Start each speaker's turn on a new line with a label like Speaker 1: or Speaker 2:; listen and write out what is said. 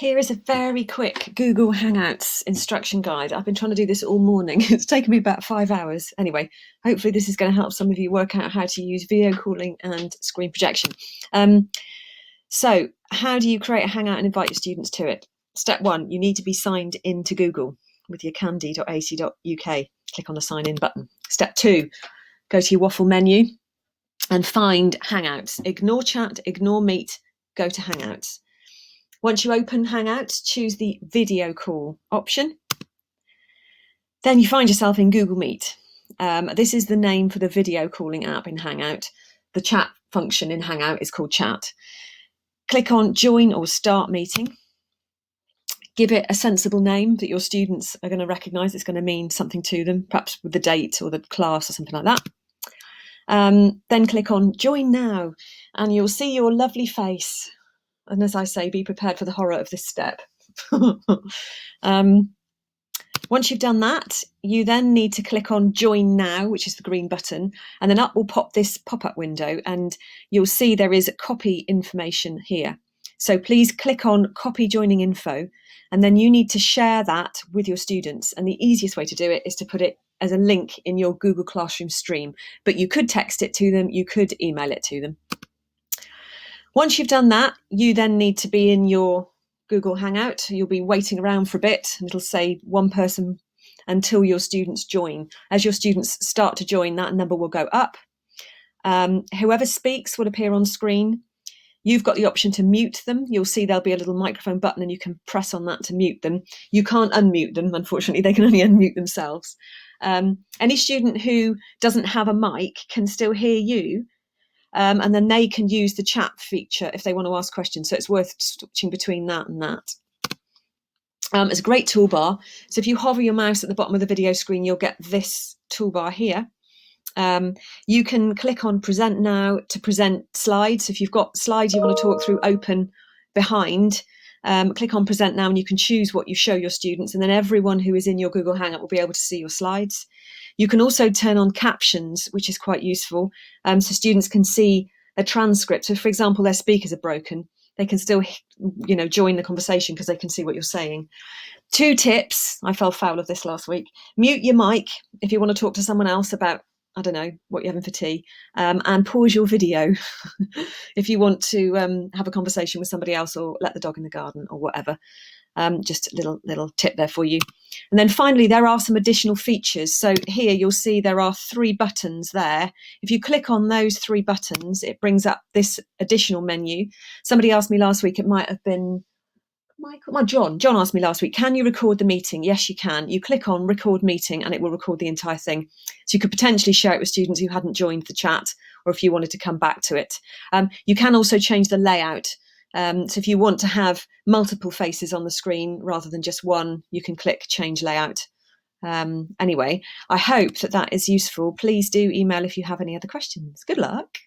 Speaker 1: Here is a very quick Google Hangouts instruction guide. I've been trying to do this all morning. It's taken me about 5 hours. Anyway, hopefully this is going to help some of you work out how to use video calling and screen projection. So how do you create a Hangout and invite your students to it? Step one, you need to be signed into Google with your candy.ac.uk. Click on the sign in button. Step two, go to your waffle menu and find Hangouts. Ignore chat, ignore Meet, go to Hangouts. Once you open Hangouts, choose the video call option. Then you find yourself in Google Meet. This is the name for the video calling app in Hangout. The chat function in Hangout is called Chat. Click on Join or Start Meeting. Give it a sensible name that your students are going to recognise. It's going to mean something to them, perhaps with the date or the class or something like that. Then click on Join Now and you'll see your lovely face. And as I say, be prepared for the horror of this step. Once you've done that, you then need to click on Join Now, which is the green button, and then up will pop this pop-up window and you'll see there is copy information here. So please click on Copy Joining Info, and then you need to share that with your students. And the easiest way to do it is to put it as a link in your Google Classroom stream, but you could text it to them, you could email it to them. Once you've done that, you then need to be in your Google Hangout. You'll be waiting around for a bit and it'll say one person until your students join. As your students start to join, that number will go up. Whoever speaks will appear on screen. You've got the option to mute them. You'll see there'll be a little microphone button and you can press on that to mute them. You can't unmute them, unfortunately, they can only unmute themselves. Any student who doesn't have a mic can still hear you. And then they can use the chat feature if they want to ask questions. So it's worth switching between that and that. It's a great toolbar. So if you hover your mouse at the bottom of the video screen, you'll get this toolbar here. You can click on Present Now to present slides. If you've got slides you want to talk through open behind, click on Present Now and you can choose what you show your students, and then everyone who is in your Google Hangout will be able to see your slides. You can also turn on captions, which is quite useful, so students can see a transcript. So, for example, their speakers are broken, they can still, join the conversation because they can see what you're saying. 2 tips, I fell foul of this last week. Mute your mic if you want to talk to someone else about, I don't know, what you're having for tea, and pause your video if you want to have a conversation with somebody else or let the dog in the garden or whatever. Just a little tip there for you. And then finally, there are some additional features. So here you'll see there are 3 buttons there. If you click on those 3 buttons, it brings up this additional menu. Somebody asked me last week, it might have been John asked me last week, can you record the meeting? Yes, you can. You click on Record Meeting and it will record the entire thing. So you could potentially share it with students who hadn't joined the chat, or if you wanted to come back to it. You can also change the layout. So if you want to have multiple faces on the screen rather than just one, you can click Change Layout. Anyway, I hope that is useful. Please do email if you have any other questions. Good luck.